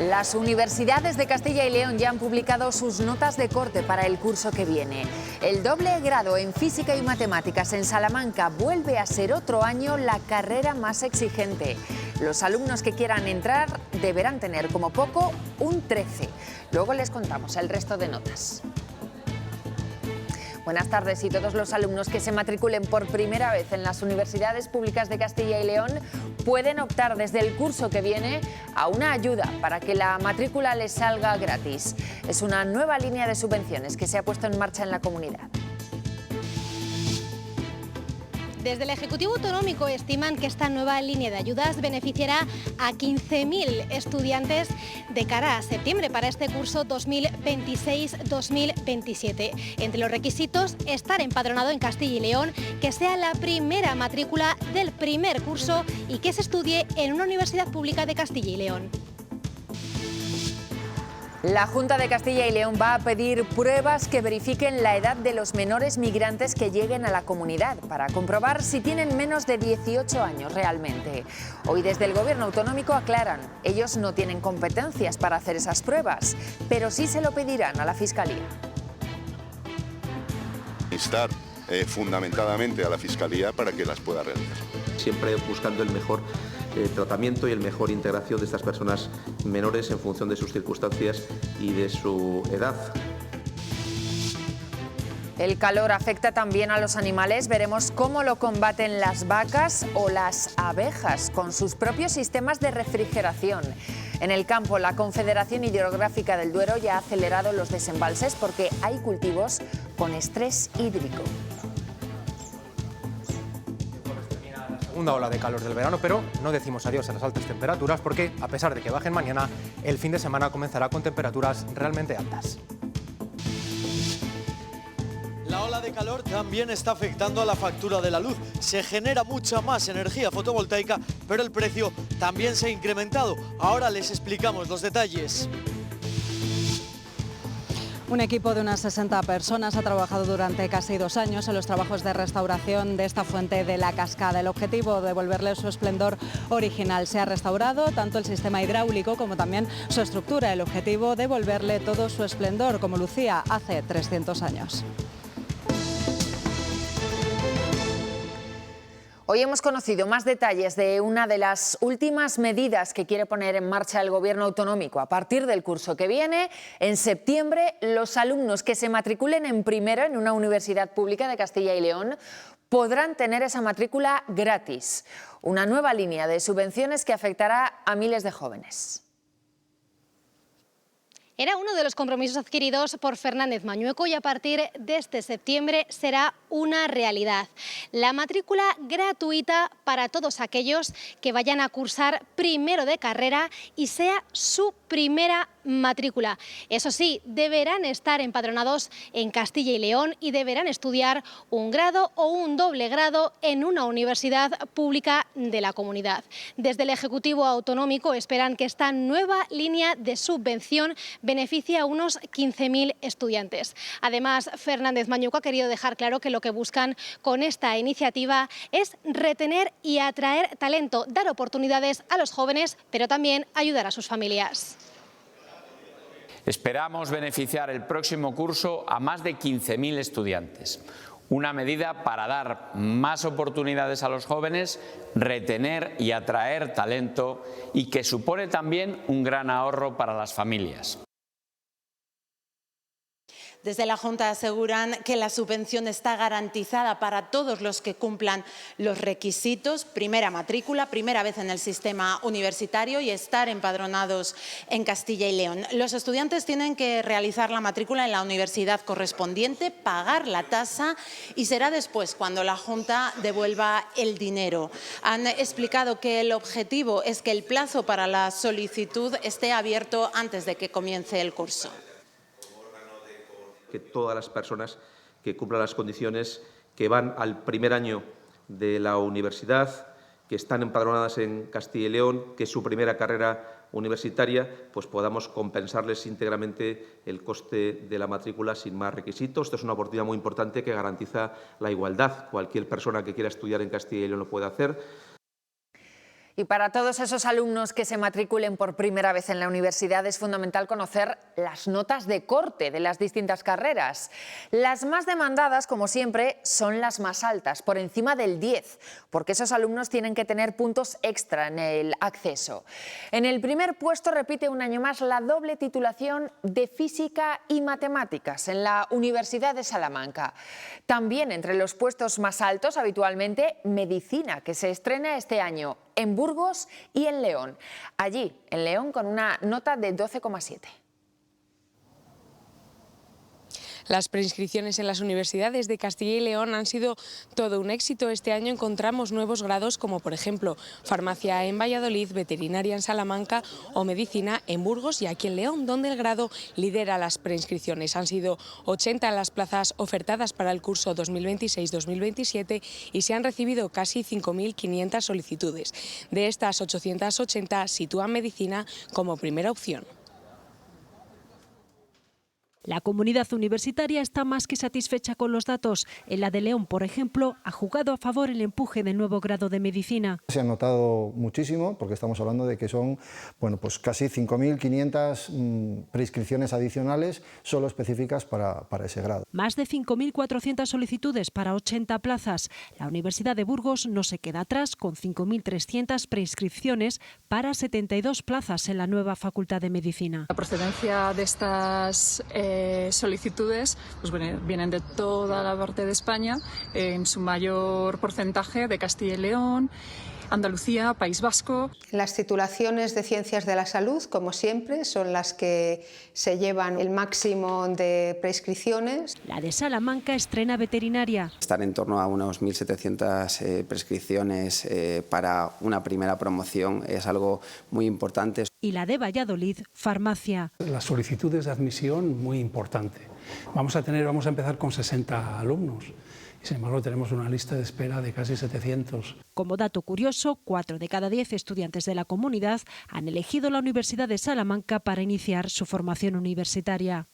Las universidades de Castilla y León ya han publicado sus notas de corte para el curso que viene. El doble grado en Física y Matemáticas en Salamanca vuelve a ser otro año la carrera más exigente. Los alumnos que quieran entrar deberán tener como poco un 13. Luego les contamos el resto de notas. Buenas tardes. Y todos los alumnos que se matriculen por primera vez en las universidades públicas de Castilla y León pueden optar desde el curso que viene a una ayuda para que la matrícula les salga gratis. Es una nueva línea de subvenciones que se ha puesto en marcha en la comunidad. Desde el Ejecutivo Autonómico estiman que esta nueva línea de ayudas beneficiará a 15.000 estudiantes de cara a septiembre para este curso 2026-2027. Entre los requisitos, estar empadronado en Castilla y León, que sea la primera matrícula del primer curso y que se estudie en una universidad pública de Castilla y León. La Junta de Castilla y León va a pedir pruebas que verifiquen la edad de los menores migrantes que lleguen a la comunidad para comprobar si tienen menos de 18 años realmente. Hoy desde el Gobierno autonómico aclaran, ellos no tienen competencias para hacer esas pruebas, pero sí se lo pedirán a la Fiscalía. Instar fundamentadamente a la Fiscalía para que las pueda realizar. Siempre buscando el mejor tratamiento y el mejor integración de estas personas menores en función de sus circunstancias y de su edad. El calor afecta también a los animales. Veremos cómo lo combaten las vacas o las abejas con sus propios sistemas de refrigeración. En el campo, la Confederación Hidrográfica del Duero ya ha acelerado los desembalses porque hay cultivos con estrés hídrico. Una ola de calor del verano, pero no decimos adiós a las altas temperaturas porque, a pesar de que bajen mañana, el fin de semana comenzará con temperaturas realmente altas. La ola de calor también está afectando a la factura de la luz. Se genera mucha más energía fotovoltaica, pero el precio también se ha incrementado. Ahora les explicamos los detalles. Un equipo de unas 60 personas ha trabajado durante casi 2 años en los trabajos de restauración de esta fuente de la cascada. El objetivo, devolverle su esplendor original. Se ha restaurado tanto el sistema hidráulico como también su estructura. El objetivo, devolverle todo su esplendor como lucía hace 300 años. Hoy hemos conocido más detalles de una de las últimas medidas que quiere poner en marcha el Gobierno autonómico. A partir del curso que viene, en septiembre, los alumnos que se matriculen en primero en una universidad pública de Castilla y León podrán tener esa matrícula gratis. Una nueva línea de subvenciones que afectará a miles de jóvenes. Era uno de los compromisos adquiridos por Fernández Mañueco y a partir de este septiembre será una realidad. La matrícula gratuita para todos aquellos que vayan a cursar primero de carrera y sea su primera matrícula. Eso sí, deberán estar empadronados en Castilla y León y deberán estudiar un grado o un doble grado en una universidad pública de la comunidad. Desde el Ejecutivo Autonómico esperan que esta nueva línea de subvención beneficie a unos 15.000 estudiantes. Además, Fernández Mañueco ha querido dejar claro que lo que buscan con esta iniciativa es retener y atraer talento, dar oportunidades a los jóvenes, pero también ayudar a sus familias. Esperamos beneficiar el próximo curso a más de 15.000 estudiantes. Una medida para dar más oportunidades a los jóvenes, retener y atraer talento y que supone también un gran ahorro para las familias. Desde la Junta aseguran que la subvención está garantizada para todos los que cumplan los requisitos, primera matrícula, primera vez en el sistema universitario y estar empadronados en Castilla y León. Los estudiantes tienen que realizar la matrícula en la universidad correspondiente, pagar la tasa y será después cuando la Junta devuelva el dinero. Han explicado que el objetivo es que el plazo para la solicitud esté abierto antes de que comience el curso. Que todas las personas que cumplan las condiciones, que van al primer año de la universidad, que están empadronadas en Castilla y León, que es su primera carrera universitaria, pues podamos compensarles íntegramente el coste de la matrícula sin más requisitos. Esto es una oportunidad muy importante que garantiza la igualdad. Cualquier persona que quiera estudiar en Castilla y León lo puede hacer. Y para todos esos alumnos que se matriculen por primera vez en la universidad es fundamental conocer las notas de corte de las distintas carreras. Las más demandadas, como siempre, son las más altas, por encima del 10, porque esos alumnos tienen que tener puntos extra en el acceso. En el primer puesto repite un año más la doble titulación de Física y Matemáticas en la Universidad de Salamanca. También entre los puestos más altos, habitualmente, Medicina, que se estrena este año en Burgos y en León. Allí, en León, con una nota de 12,7. Las preinscripciones en las universidades de Castilla y León han sido todo un éxito. Este año encontramos nuevos grados como, por ejemplo, Farmacia en Valladolid, Veterinaria en Salamanca o Medicina en Burgos y aquí en León, donde el grado lidera las preinscripciones. Han sido 80 las plazas ofertadas para el curso 2026-2027 y se han recibido casi 5.500 solicitudes. De estas, 880 sitúan Medicina como primera opción. La comunidad universitaria está más que satisfecha con los datos. En la de León, por ejemplo, ha jugado a favor el empuje del nuevo grado de Medicina. Se ha notado muchísimo porque estamos hablando de que son pues casi 5.500 preinscripciones adicionales solo específicas para ese grado. Más de 5.400 solicitudes para 80 plazas. La Universidad de Burgos no se queda atrás con 5.300 preinscripciones para 72 plazas en la nueva Facultad de Medicina. La procedencia de estas solicitudes pues vienen de toda la parte de España, en su mayor porcentaje de Castilla y León, Andalucía, País Vasco. Las titulaciones de Ciencias de la Salud, como siempre, son las que se llevan el máximo de prescripciones. La de Salamanca estrena Veterinaria. Están en torno a unos 1.700 prescripciones para una primera promoción es algo muy importante. Y la de Valladolid, Farmacia. Las solicitudes de admisión muy importante. Vamos a empezar con 60 alumnos. Sin embargo, tenemos una lista de espera de casi 700. Como dato curioso, 4 de cada 10 estudiantes de la comunidad han elegido la Universidad de Salamanca para iniciar su formación universitaria.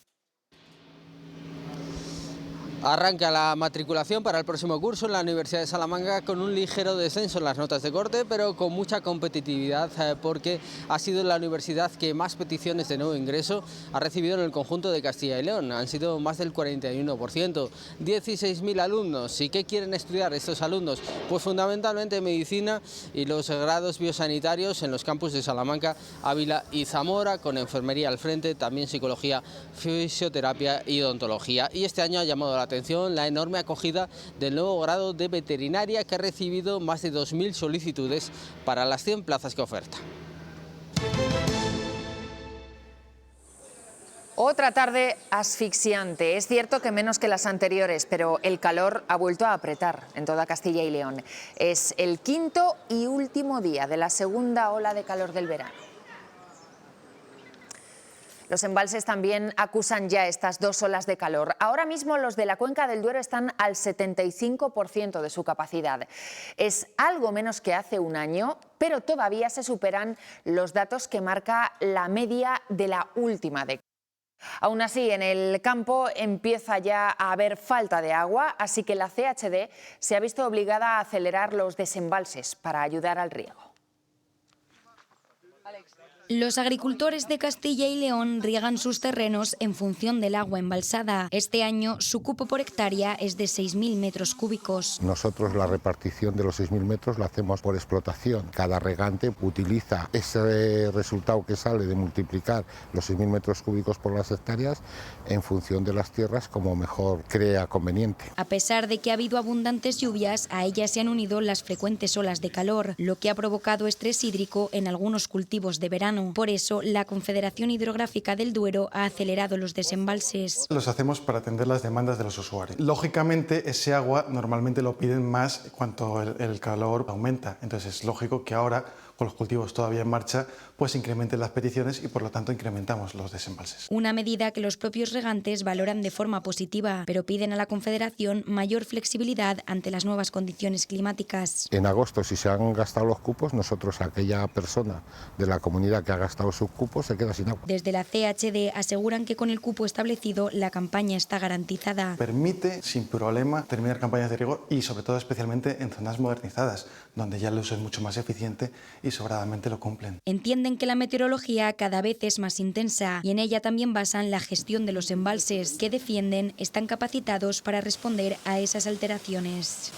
Arranca la matriculación para el próximo curso en la Universidad de Salamanca con un ligero descenso en las notas de corte, pero con mucha competitividad porque ha sido la universidad que más peticiones de nuevo ingreso ha recibido en el conjunto de Castilla y León. Han sido más del 41%, 16.000 alumnos. ¿Y qué quieren estudiar estos alumnos? Pues fundamentalmente medicina y los grados biosanitarios en los campus de Salamanca, Ávila y Zamora, con enfermería al frente, también psicología, fisioterapia y odontología. Y este año ha llamado la atención la enorme acogida del nuevo grado de veterinaria, que ha recibido más de 2.000 solicitudes para las 100 plazas que oferta. Otra tarde asfixiante. Es cierto que menos que las anteriores, pero el calor ha vuelto a apretar en toda Castilla y León. Es el quinto y último día de la segunda ola de calor del verano. Los embalses también acusan ya estas dos olas de calor. Ahora mismo los de la cuenca del Duero están al 75% de su capacidad. Es algo menos que hace un año, pero todavía se superan los datos que marca la media de la última década. Aún así, en el campo empieza ya a haber falta de agua, así que la CHD se ha visto obligada a acelerar los desembalses para ayudar al riego. Los agricultores de Castilla y León riegan sus terrenos en función del agua embalsada. Este año su cupo por hectárea es de 6.000 metros cúbicos. Nosotros la repartición de los 6.000 metros la hacemos por explotación. Cada regante utiliza ese resultado que sale de multiplicar los 6.000 metros cúbicos por las hectáreas en función de las tierras como mejor crea conveniente. A pesar de que ha habido abundantes lluvias, a ellas se han unido las frecuentes olas de calor, lo que ha provocado estrés hídrico en algunos cultivos de verano. Por eso, la Confederación Hidrográfica del Duero ha acelerado los desembalses. Los hacemos para atender las demandas de los usuarios. Lógicamente, ese agua normalmente lo piden más cuanto el calor aumenta. Entonces, es lógico que ahora, con los cultivos todavía en marcha, pues incrementen las peticiones y por lo tanto incrementamos los desembalses. Una medida que los propios regantes valoran de forma positiva, pero piden a la Confederación mayor flexibilidad ante las nuevas condiciones climáticas. En agosto, si se han gastado los cupos, nosotros, aquella persona de la comunidad que ha gastado sus cupos, se queda sin agua. Desde la CHD aseguran que con el cupo establecido la campaña está garantizada. Permite sin problema terminar campañas de riego y sobre todo especialmente en zonas modernizadas, donde ya el uso es mucho más eficiente y sobradamente lo cumplen. Entienden que la meteorología cada vez es más intensa y en ella también basan la gestión de los embalses, que defienden están capacitados para responder a esas alteraciones.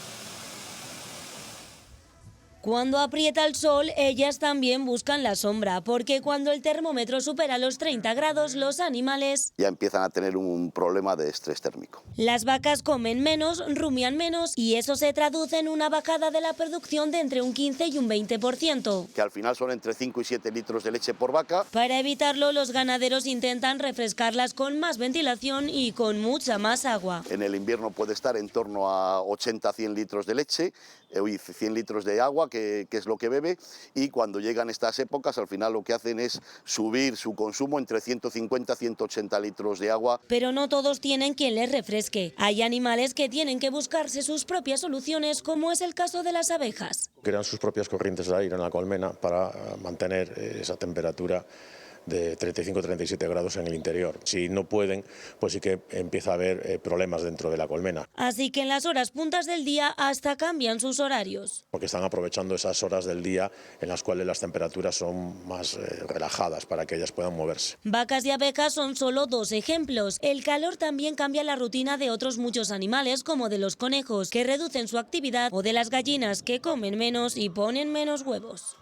Cuando aprieta el sol, ellas también buscan la sombra, porque cuando el termómetro supera los 30 grados, los animales ya empiezan a tener un problema de estrés térmico. Las vacas comen menos, rumian menos y eso se traduce en una bajada de la producción de entre un 15 y un 20%. Que al final son entre 5 y 7 litros de leche por vaca. Para evitarlo, los ganaderos intentan refrescarlas con más ventilación y con mucha más agua. En el invierno puede estar en torno a 80-100 litros de leche, 100 litros de agua, que es lo que bebe, y cuando llegan estas épocas al final lo que hacen es subir su consumo entre 150-180 litros de agua. Pero no todos tienen quien les refresque. Hay animales que tienen que buscarse sus propias soluciones, como es el caso de las abejas. Crean sus propias corrientes de aire en la colmena para mantener esa temperatura de 35-37 grados en el interior. Si no pueden, pues sí que empieza a haber problemas dentro de la colmena. Así que en las horas puntas del día hasta cambian sus horarios. Porque están aprovechando esas horas del día en las cuales las temperaturas son más relajadas para que ellas puedan moverse. Vacas y abejas son solo dos ejemplos. El calor también cambia la rutina de otros muchos animales, como de los conejos, que reducen su actividad, o de las gallinas, que comen menos y ponen menos huevos.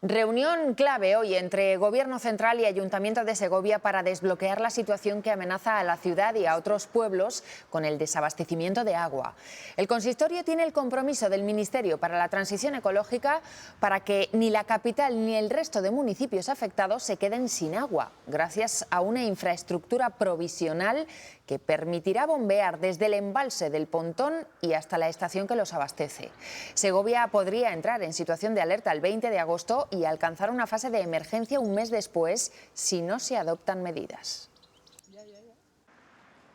Reunión clave hoy entre Gobierno Central y Ayuntamiento de Segovia para desbloquear la situación que amenaza a la ciudad y a otros pueblos con el desabastecimiento de agua. El consistorio tiene el compromiso del Ministerio para la Transición Ecológica para que ni la capital ni el resto de municipios afectados se queden sin agua, gracias a una infraestructura provisional que permitirá bombear desde el embalse del Pontón y hasta la estación que los abastece. Segovia podría entrar en situación de alerta el 20 de agosto y alcanzar una fase de emergencia un mes después si no se adoptan medidas.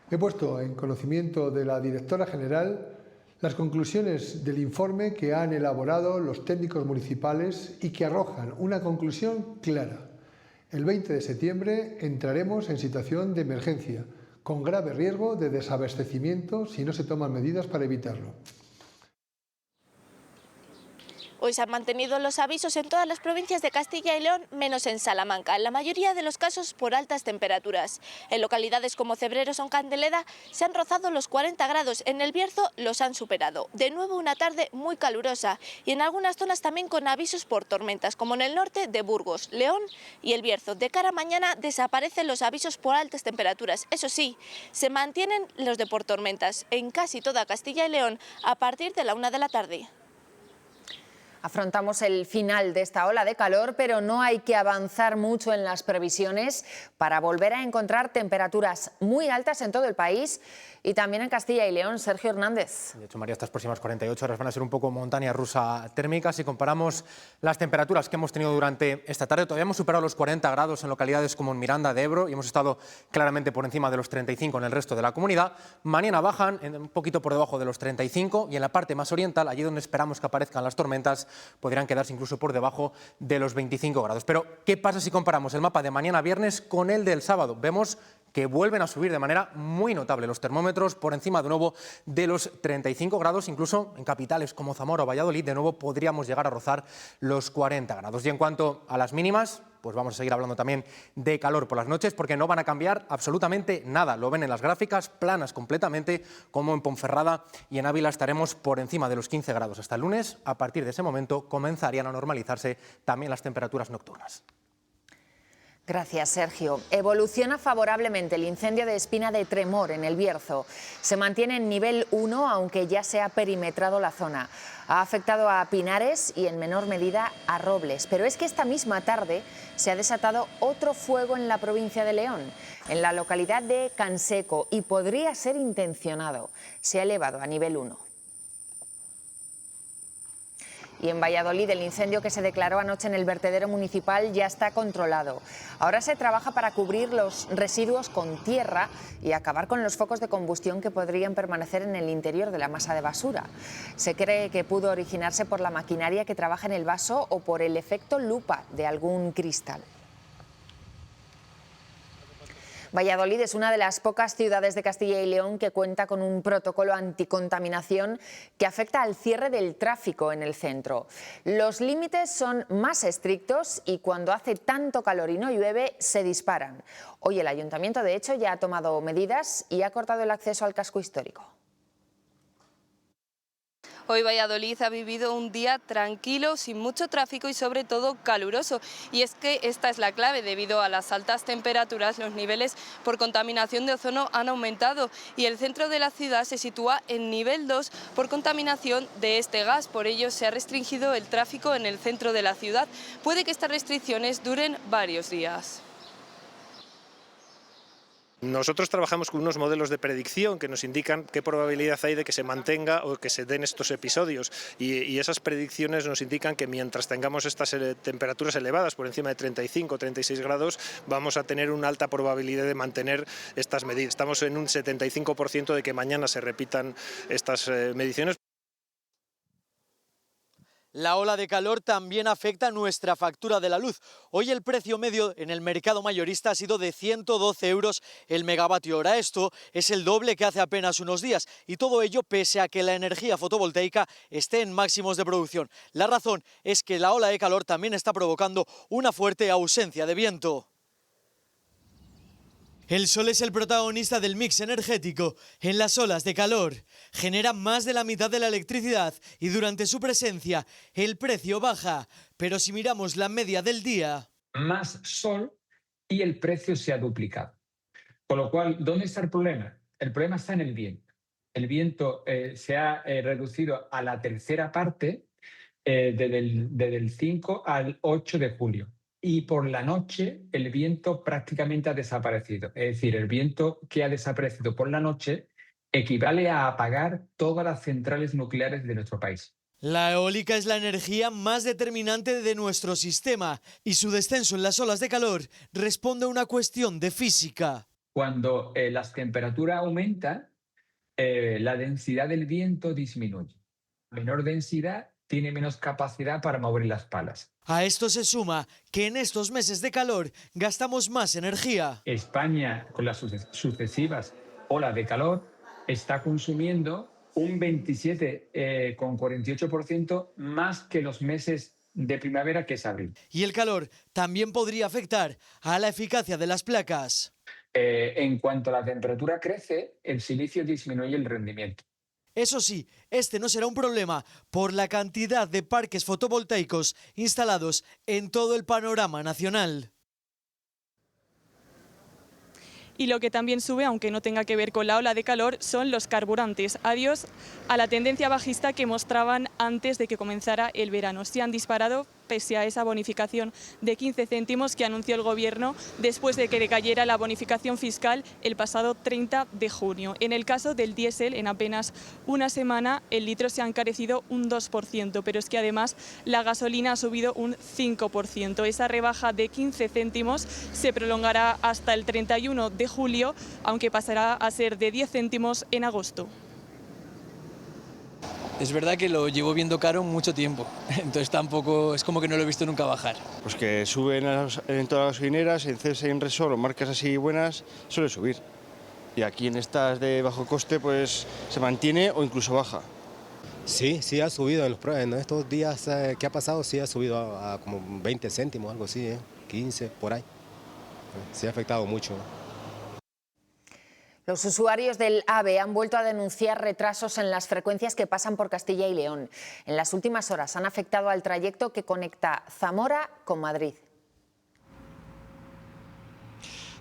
He puesto en conocimiento de la directora general las conclusiones del informe que han elaborado los técnicos municipales y que arrojan una conclusión clara. El 20 de septiembre entraremos en situación de emergencia, con grave riesgo de desabastecimiento si no se toman medidas para evitarlo. Hoy se han mantenido los avisos en todas las provincias de Castilla y León, menos en Salamanca, en la mayoría de los casos por altas temperaturas. En localidades como Cebreros o Candeleda se han rozado los 40 grados, en El Bierzo los han superado. De nuevo una tarde muy calurosa y en algunas zonas también con avisos por tormentas, como en el norte de Burgos, León y El Bierzo. De cara a mañana desaparecen los avisos por altas temperaturas. Eso sí, se mantienen los de por tormentas en casi toda Castilla y León a partir de la 1 de la tarde. Afrontamos el final de esta ola de calor, pero no hay que avanzar mucho en las previsiones para volver a encontrar temperaturas muy altas en todo el país y también en Castilla y León. Sergio Hernández. De hecho, María, estas próximas 48 horas van a ser un poco montaña rusa térmica. Si comparamos las temperaturas que hemos tenido durante esta tarde, todavía hemos superado los 40 grados en localidades como en Miranda de Ebro y hemos estado claramente por encima de los 35 en el resto de la comunidad. Mañana bajan un poquito por debajo de los 35 y en la parte más oriental, allí donde esperamos que aparezcan las tormentas, podrían quedarse incluso por debajo de los 25 grados. Pero, ¿qué pasa si comparamos el mapa de mañana viernes con el del sábado? Vemos que vuelven a subir de manera muy notable los termómetros por encima de nuevo de los 35 grados, incluso en capitales como Zamora o Valladolid, de nuevo podríamos llegar a rozar los 40 grados. Y en cuanto a las mínimas, pues vamos a seguir hablando también de calor por las noches, porque no van a cambiar absolutamente nada. Lo ven en las gráficas, planas completamente, como en Ponferrada y en Ávila estaremos por encima de los 15 grados hasta el lunes. A partir de ese momento comenzarían a normalizarse también las temperaturas nocturnas. Gracias, Sergio. Evoluciona favorablemente el incendio de Espina de Tremor en El Bierzo. Se mantiene en nivel 1, aunque ya se ha perimetrado la zona. Ha afectado a pinares y en menor medida a robles. Pero es que esta misma tarde se ha desatado otro fuego en la provincia de León, en la localidad de Canseco, y podría ser intencionado. Se ha elevado a nivel 1. Y en Valladolid el incendio que se declaró anoche en el vertedero municipal ya está controlado. Ahora se trabaja para cubrir los residuos con tierra y acabar con los focos de combustión que podrían permanecer en el interior de la masa de basura. Se cree que pudo originarse por la maquinaria que trabaja en el vaso o por el efecto lupa de algún cristal. Valladolid es una de las pocas ciudades de Castilla y León que cuenta con un protocolo anticontaminación que afecta al cierre del tráfico en el centro. Los límites son más estrictos y cuando hace tanto calor y no llueve, se disparan. Hoy el Ayuntamiento, de hecho, ya ha tomado medidas y ha cortado el acceso al casco histórico. Hoy Valladolid ha vivido un día tranquilo, sin mucho tráfico y sobre todo caluroso. Y es que esta es la clave: debido a las altas temperaturas, los niveles por contaminación de ozono han aumentado y el centro de la ciudad se sitúa en nivel 2 por contaminación de este gas. Por ello se ha restringido el tráfico en el centro de la ciudad. Puede que estas restricciones duren varios días. Nosotros trabajamos con unos modelos de predicción que nos indican qué probabilidad hay de que se mantenga o que se den estos episodios y esas predicciones nos indican que mientras tengamos estas temperaturas elevadas por encima de 35 o 36 grados vamos a tener una alta probabilidad de mantener estas medidas. Estamos en un 75% de que mañana se repitan estas mediciones. La ola de calor también afecta nuestra factura de la luz. Hoy el precio medio en el mercado mayorista ha sido de 112 euros el megavatio hora. Esto es el doble que hace apenas unos días y todo ello pese a que la energía fotovoltaica esté en máximos de producción. La razón es que la ola de calor también está provocando una fuerte ausencia de viento. El sol es el protagonista del mix energético. En las olas de calor genera más de la mitad de la electricidad y durante su presencia el precio baja. Pero si miramos la media del día... Más sol y el precio se ha duplicado. Con lo cual, ¿dónde está el problema? El problema está en el viento. El viento se ha reducido a la tercera parte desde el 5 al 8 de julio. Y por la noche el viento prácticamente ha desaparecido. Es decir, el viento que ha desaparecido por la noche equivale a apagar todas las centrales nucleares de nuestro país. La eólica es la energía más determinante de nuestro sistema y su descenso en las olas de calor responde a una cuestión de física. Cuando las temperaturas aumentan, la densidad del viento disminuye. Menor densidad tiene menos capacidad para mover las palas. A esto se suma que en estos meses de calor gastamos más energía. España, con las sucesivas olas de calor, está consumiendo un 27,48% más que los meses de primavera, que es abril. Y el calor también podría afectar a la eficacia de las placas. En cuanto a la temperatura crece, el silicio disminuye el rendimiento. Eso sí, este no será un problema por la cantidad de parques fotovoltaicos instalados en todo el panorama nacional. Y lo que también sube, aunque no tenga que ver con la ola de calor, son los carburantes. Adiós a la tendencia bajista que mostraban antes de que comenzara el verano. Se han disparado pese a esa bonificación de 15 céntimos que anunció el Gobierno después de que decayera la bonificación fiscal el pasado 30 de junio. En el caso del diésel, en apenas una semana el litro se ha encarecido un 2%, pero es que además la gasolina ha subido un 5%. Esa rebaja de 15 céntimos se prolongará hasta el 31 de julio, aunque pasará a ser de 10 céntimos en agosto. Es verdad que lo llevo viendo caro mucho tiempo, entonces tampoco es como que no lo he visto nunca bajar. Pues que suben en todas las gasolineras, en CESA y en Repsol o marcas así buenas, suele subir. Y aquí en estas de bajo coste pues se mantiene o incluso baja. Sí, sí ha subido en estos días que ha pasado, sí ha subido a como 20 céntimos, algo así, 15 por ahí. Sí ha afectado mucho. Los usuarios del AVE han vuelto a denunciar retrasos en las frecuencias que pasan por Castilla y León. En las últimas horas han afectado al trayecto que conecta Zamora con Madrid.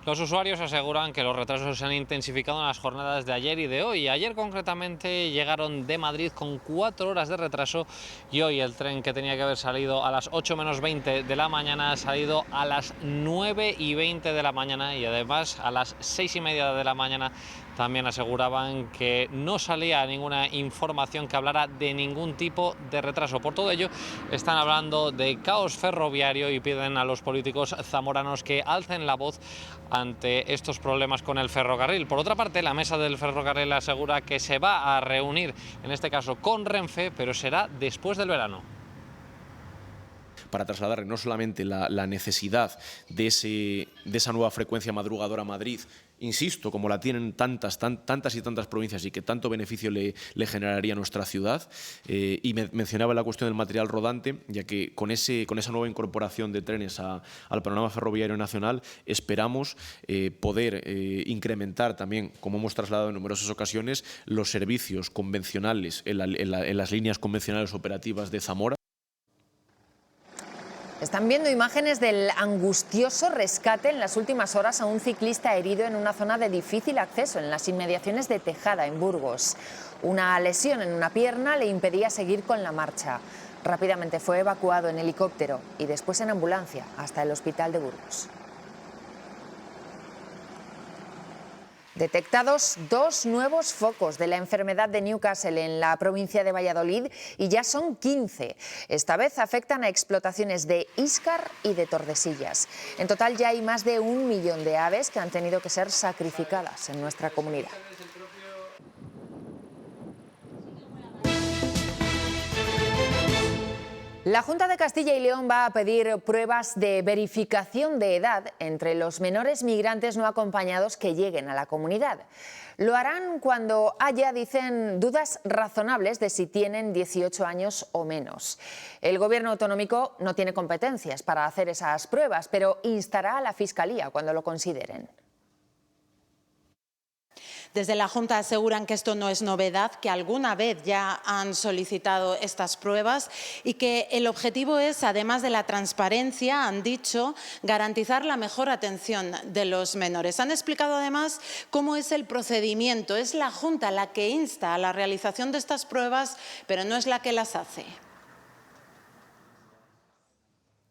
Los usuarios aseguran que los retrasos se han intensificado en las jornadas de ayer y de hoy. Ayer concretamente llegaron de Madrid con 4 horas de retraso y hoy el tren que tenía que haber salido a las 8 menos 20 de la mañana ha salido a las 9 y 20 de la mañana y además a las 6 y media de la mañana también aseguraban que no salía ninguna información que hablara de ningún tipo de retraso. Por todo ello están hablando de caos ferroviario y piden a los políticos zamoranos que alcen la voz ante estos problemas con el ferrocarril. Por otra parte, la mesa del ferrocarril asegura que se va a reunir, en este caso con Renfe, pero será después del verano. para trasladar no solamente la necesidad de esa nueva frecuencia madrugadora a Madrid, insisto, como la tienen tantas y tantas provincias y que tanto beneficio le generaría a nuestra ciudad. Y mencionaba la cuestión del material rodante, ya que con esa nueva incorporación de trenes al panorama ferroviario nacional esperamos poder incrementar también, como hemos trasladado en numerosas ocasiones, los servicios convencionales en las líneas convencionales operativas de Zamora. Están viendo imágenes del angustioso rescate en las últimas horas a un ciclista herido en una zona de difícil acceso en las inmediaciones de Tejada, en Burgos. Una lesión en una pierna le impedía seguir con la marcha. Rápidamente fue evacuado en helicóptero y después en ambulancia hasta el hospital de Burgos. Detectados 2 nuevos focos de la enfermedad de Newcastle en la provincia de Valladolid y ya son 15. Esta vez afectan a explotaciones de Íscar y de Tordesillas. En total ya hay más de 1 millón de aves que han tenido que ser sacrificadas en nuestra comunidad. La Junta de Castilla y León va a pedir pruebas de verificación de edad entre los menores migrantes no acompañados que lleguen a la comunidad. Lo harán cuando haya, dicen, dudas razonables de si tienen 18 años o menos. El Gobierno autonómico no tiene competencias para hacer esas pruebas, pero instará a la Fiscalía cuando lo consideren. Desde la Junta aseguran que esto no es novedad, que alguna vez ya han solicitado estas pruebas y que el objetivo es, además de la transparencia, han dicho, garantizar la mejor atención de los menores. Han explicado además cómo es el procedimiento. Es la Junta la que insta a la realización de estas pruebas, pero no es la que las hace.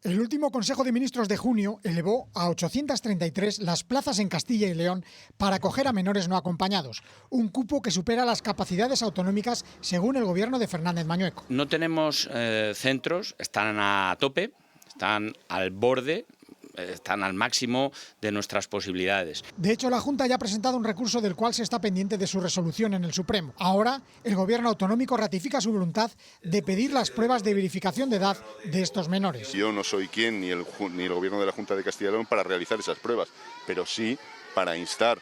El último Consejo de Ministros de junio elevó a 833 las plazas en Castilla y León para acoger a menores no acompañados, un cupo que supera las capacidades autonómicas según el Gobierno de Fernández Mañueco. No tenemos centros, están a tope, están al borde, están al máximo de nuestras posibilidades. De hecho, la Junta ya ha presentado un recurso del cual se está pendiente de su resolución en el Supremo. Ahora, el Gobierno autonómico ratifica su voluntad de pedir las pruebas de verificación de edad de estos menores. Yo no soy quien, ni el Gobierno de la Junta de Castilla y León, para realizar esas pruebas, pero sí para instar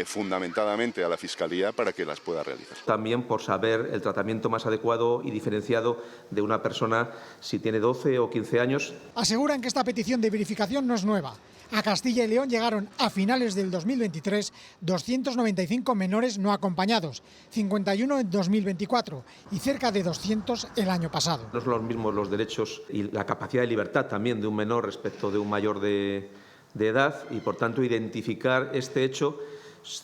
fundamentadamente a la Fiscalía para que las pueda realizar. También por saber el tratamiento más adecuado y diferenciado de una persona si tiene 12 o 15 años. Aseguran que esta petición de verificación no es nueva. A Castilla y León llegaron a finales del 2023 295 menores no acompañados, 51 en 2024 y cerca de 200 el año pasado. No son los mismos los derechos y la capacidad de libertad también de un menor respecto de un mayor de edad y, por tanto, identificar este hecho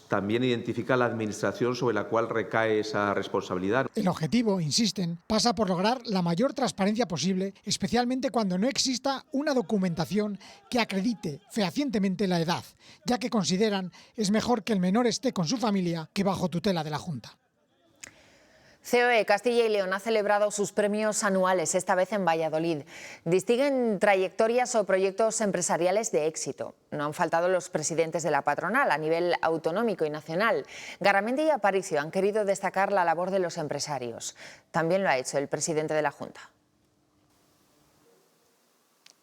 también identifica la administración sobre la cual recae esa responsabilidad. El objetivo, insisten, pasa por lograr la mayor transparencia posible, especialmente cuando no exista una documentación que acredite fehacientemente la edad, ya que consideran es mejor que el menor esté con su familia que bajo tutela de la Junta. COE Castilla y León ha celebrado sus premios anuales, esta vez en Valladolid. Distinguen trayectorias o proyectos empresariales de éxito. No han faltado los presidentes de la patronal a nivel autonómico y nacional. Garamendi y Aparicio han querido destacar la labor de los empresarios. También lo ha hecho el presidente de la Junta.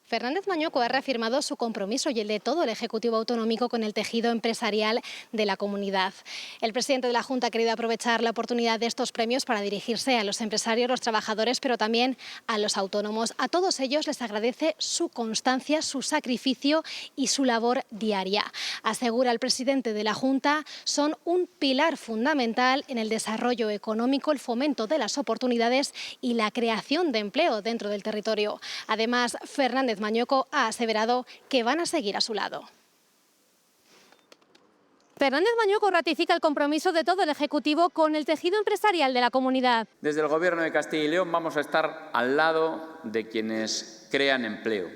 Fernández Mañueco ha reafirmado su compromiso y el de todo el Ejecutivo autonómico con el tejido empresarial de la comunidad. El presidente de la Junta ha querido aprovechar la oportunidad de estos premios para dirigirse a los empresarios, los trabajadores, pero también a los autónomos. A todos ellos les agradece su constancia, su sacrificio y su labor diaria. Asegura el presidente de la Junta, son un pilar fundamental en el desarrollo económico, el fomento de las oportunidades y la creación de empleo dentro del territorio. Además, Fernández Mañueco ha aseverado que van a seguir a su lado. Fernández Mañueco ratifica el compromiso de todo el Ejecutivo con el tejido empresarial de la comunidad. Desde el Gobierno de Castilla y León vamos a estar al lado de quienes crean empleo,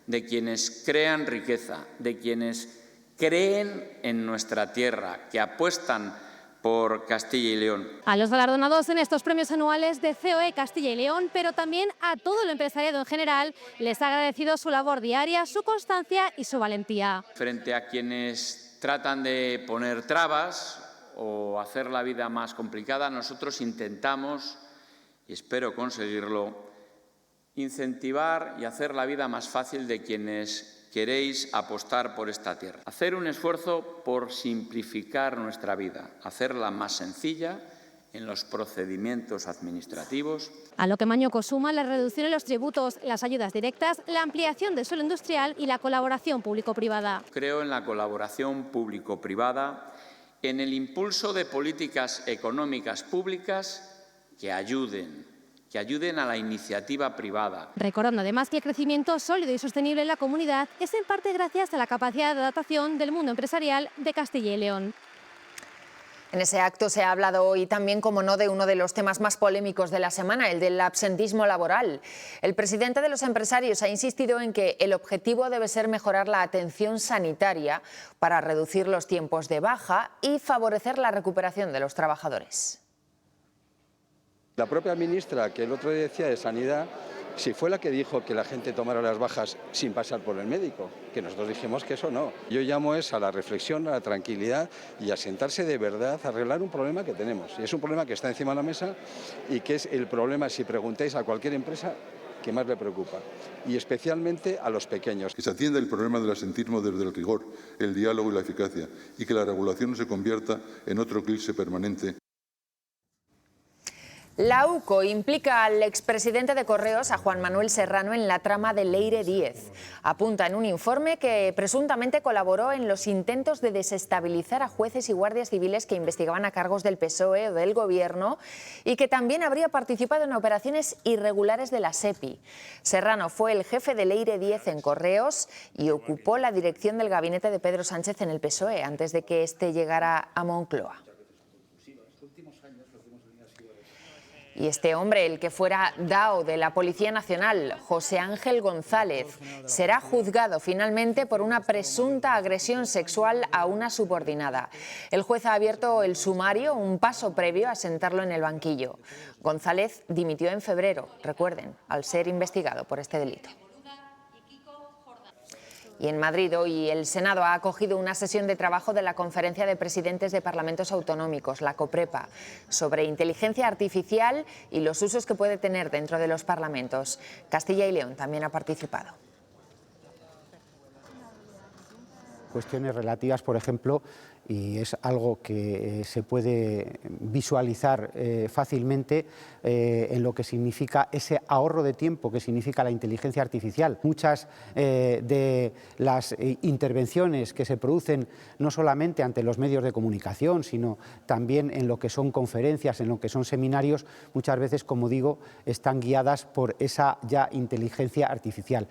de quienes crean riqueza, de quienes creen en nuestra tierra, que apuestan por Castilla y León. A los galardonados en estos premios anuales de COE Castilla y León, pero también a todo el empresariado en general, les ha agradecido su labor diaria, su constancia y su valentía. Frente a quienes tratan de poner trabas o hacer la vida más complicada, nosotros intentamos, y espero conseguirlo, incentivar y hacer la vida más fácil de quienes queréis apostar por esta tierra. Hacer un esfuerzo por simplificar nuestra vida, hacerla más sencilla en los procedimientos administrativos. A lo que Mañueco suma la reducción en los tributos, las ayudas directas, la ampliación del suelo industrial y la colaboración público-privada. Creo en la colaboración público-privada, en el impulso de políticas económicas públicas que ayuden a la iniciativa privada. Recordando además que el crecimiento sólido y sostenible en la comunidad es en parte gracias a la capacidad de adaptación del mundo empresarial de Castilla y León. En ese acto se ha hablado hoy también, como no, de uno de los temas más polémicos de la semana, el del absentismo laboral. El presidente de los empresarios ha insistido en que el objetivo debe ser mejorar la atención sanitaria para reducir los tiempos de baja y favorecer la recuperación de los trabajadores. La propia ministra, que el otro día decía de Sanidad, si fue la que dijo que la gente tomara las bajas sin pasar por el médico, que nosotros dijimos que eso no. Yo llamo a la reflexión, a la tranquilidad y a sentarse de verdad a arreglar un problema que tenemos. Y es un problema que está encima de la mesa y que es el problema, si preguntáis a cualquier empresa, que más le preocupa, y especialmente a los pequeños. Que se atienda el problema del absentismo desde el rigor, el diálogo y la eficacia, y que la regulación no se convierta en otro eclipse permanente. La UCO implica al expresidente de Correos, a Juan Manuel Serrano, en la trama de Leire Díez. Apunta en un informe que presuntamente colaboró en los intentos de desestabilizar a jueces y guardias civiles que investigaban a cargos del PSOE o del Gobierno y que también habría participado en operaciones irregulares de la SEPI. Serrano fue el jefe de Leire Díez en Correos y ocupó la dirección del gabinete de Pedro Sánchez en el PSOE antes de que éste llegara a Moncloa. Y este hombre, el que fuera DAO de la Policía Nacional, José Ángel González, será juzgado finalmente por una presunta agresión sexual a una subordinada. El juez ha abierto el sumario, un paso previo a sentarlo en el banquillo. González dimitió en febrero, recuerden, al ser investigado por este delito. Y en Madrid hoy el Senado ha acogido una sesión de trabajo de la Conferencia de Presidentes de Parlamentos Autonómicos, la COPREPA, sobre inteligencia artificial y los usos que puede tener dentro de los parlamentos. Castilla y León también ha participado. Cuestiones relativas, por ejemplo, y es algo que se puede visualizar fácilmente en lo que significa ese ahorro de tiempo que significa la inteligencia artificial. Muchas de las intervenciones que se producen no solamente ante los medios de comunicación, sino también en lo que son conferencias, en lo que son seminarios, muchas veces, como digo, están guiadas por esa ya inteligencia artificial.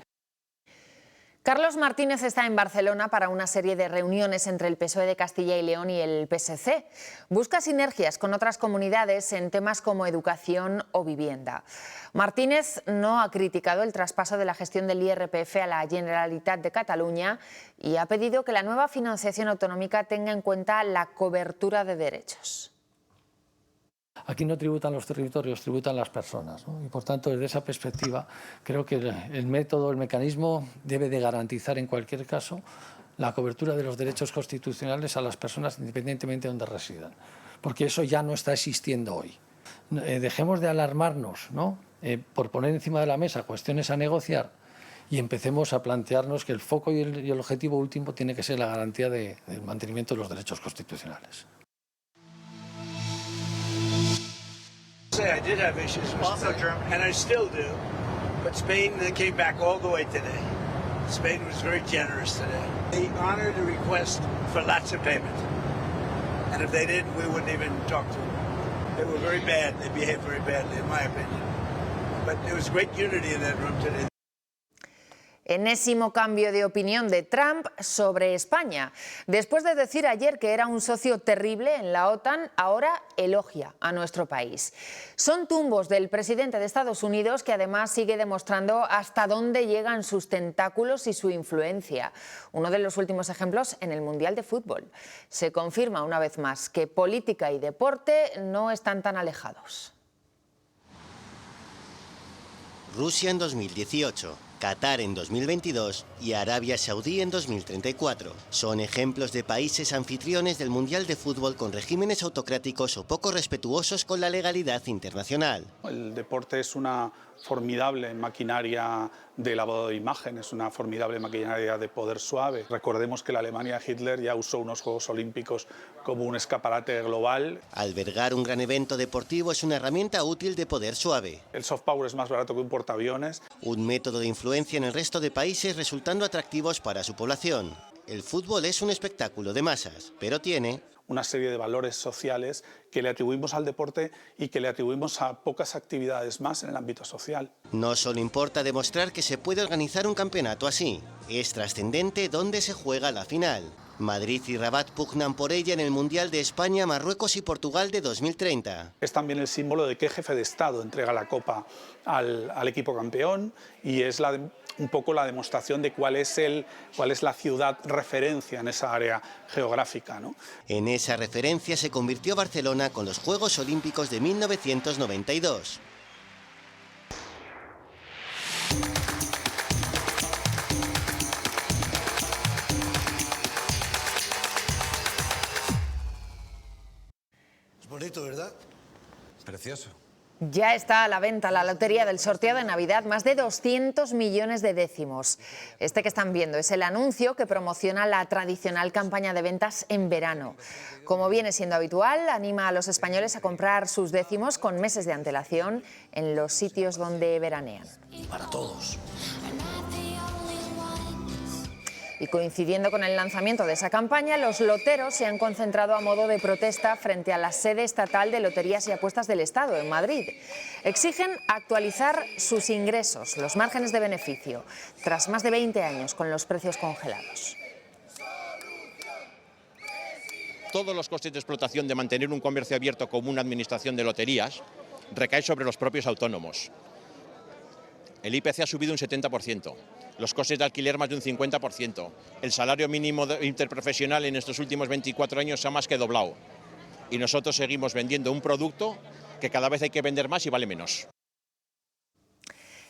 Carlos Martínez está en Barcelona para una serie de reuniones entre el PSOE de Castilla y León y el PSC. Busca sinergias con otras comunidades en temas como educación o vivienda. Martínez no ha criticado el traspaso de la gestión del IRPF a la Generalitat de Cataluña y ha pedido que la nueva financiación autonómica tenga en cuenta la cobertura de derechos. Aquí no tributan los territorios, tributan las personas, ¿no? Y por tanto, desde esa perspectiva, creo que el método, el mecanismo debe de garantizar en cualquier caso la cobertura de los derechos constitucionales a las personas independientemente de donde residan, porque eso ya no está existiendo hoy. Dejemos de alarmarnos, ¿no? Por poner encima de la mesa cuestiones a negociar y empecemos a plantearnos que el foco y el objetivo último tiene que ser la garantía del mantenimiento de los derechos constitucionales. I did have issues with Spain, and I still do, but Spain came back all the way today. Spain was very generous today. They honored a request for lots of payment, and if they didn't, we wouldn't even talk to them. They were very bad. They behaved very badly, in my opinion. But there was great unity in that room today. Enésimo cambio de opinión de Trump sobre España. Después de decir ayer que era un socio terrible en la OTAN, ahora elogia a nuestro país. Son tumbos del presidente de Estados Unidos que además sigue demostrando hasta dónde llegan sus tentáculos y su influencia. Uno de los últimos ejemplos en el Mundial de Fútbol. Se confirma una vez más que política y deporte no están tan alejados. Rusia en 2018. Qatar en 2022 y Arabia Saudí en 2034. Son ejemplos de países anfitriones del Mundial de Fútbol con regímenes autocráticos o poco respetuosos con la legalidad internacional. El deporte es una formidable maquinaria de lavado de imágenes, una formidable maquinaria de poder suave. Recordemos que la Alemania de Hitler ya usó unos Juegos Olímpicos como un escaparate global. Albergar un gran evento deportivo es una herramienta útil de poder suave. El soft power es más barato que un portaaviones. Un método de influencia en el resto de países resultando atractivos para su población. El fútbol es un espectáculo de masas, pero tiene una serie de valores sociales que le atribuimos al deporte y que le atribuimos a pocas actividades más en el ámbito social. No solo importa demostrar que se puede organizar un campeonato así, es trascendente dónde se juega la final. Madrid y Rabat pugnan por ella en el Mundial de España, Marruecos y Portugal de 2030. Es también el símbolo de qué jefe de Estado entrega la Copa al equipo campeón y es un poco la demostración de cuál es la ciudad referencia en esa área geográfica, ¿no? En esa referencia se convirtió Barcelona con los Juegos Olímpicos de 1992. Es bonito, ¿verdad? Precioso. Ya está a la venta la lotería del sorteo de Navidad, más de 200 millones de décimos. Este que están viendo es el anuncio que promociona la tradicional campaña de ventas en verano. Como viene siendo habitual, anima a los españoles a comprar sus décimos con meses de antelación en los sitios donde veranean. Para todos. Y coincidiendo con el lanzamiento de esa campaña, los loteros se han concentrado a modo de protesta frente a la sede estatal de Loterías y Apuestas del Estado, en Madrid. Exigen actualizar sus ingresos, los márgenes de beneficio, tras más de 20 años con los precios congelados. Todos los costes de explotación de mantener un comercio abierto como una administración de loterías recaen sobre los propios autónomos. El IPC ha subido un 70%. Los costes de alquiler más de un 50%. El salario mínimo interprofesional en estos últimos 24 años se ha más que doblado. Y nosotros seguimos vendiendo un producto que cada vez hay que vender más y vale menos.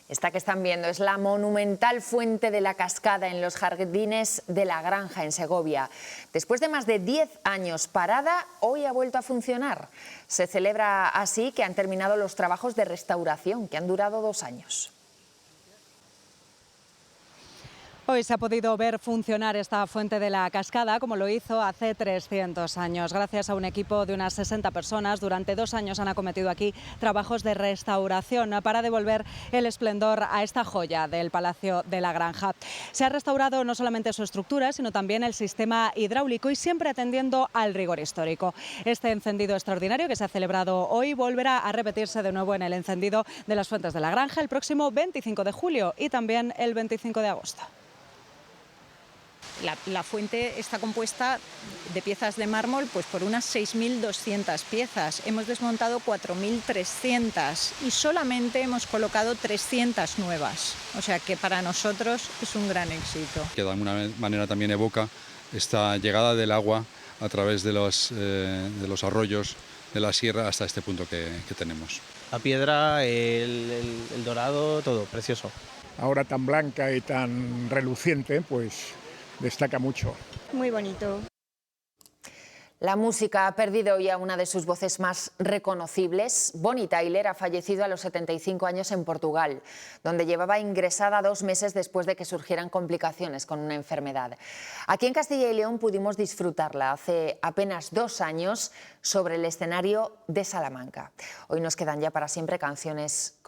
Esta que están viendo es la monumental fuente de la Cascada en los jardines de La Granja, en Segovia. Después de más de 10 años parada, hoy ha vuelto a funcionar. Se celebra así que han terminado los trabajos de restauración, que han durado 2 años. Hoy se ha podido ver funcionar esta fuente de la Cascada como lo hizo hace 300 años. Gracias a un equipo de unas 60 personas, durante 2 años han acometido aquí trabajos de restauración para devolver el esplendor a esta joya del Palacio de la Granja. Se ha restaurado no solamente su estructura, sino también el sistema hidráulico y siempre atendiendo al rigor histórico. Este encendido extraordinario que se ha celebrado hoy volverá a repetirse de nuevo en el encendido de las fuentes de la Granja el próximo 25 de julio y también el 25 de agosto. La fuente está compuesta de piezas de mármol pues por unas 6.200 piezas. Hemos desmontado 4.300 y solamente hemos colocado 300 nuevas. O sea que para nosotros es un gran éxito. Que de alguna manera también evoca esta llegada del agua a través de los arroyos de la sierra hasta este punto que tenemos. La piedra, el dorado, todo precioso. Ahora tan blanca y tan reluciente, pues destaca mucho. Muy bonito. La música ha perdido hoy a una de sus voces más reconocibles. Bonnie Tyler ha fallecido a los 75 años en Portugal, donde llevaba ingresada 2 meses después de que surgieran complicaciones con una enfermedad. Aquí en Castilla y León pudimos disfrutarla hace apenas 2 años sobre el escenario de Salamanca. Hoy nos quedan ya para siempre canciones como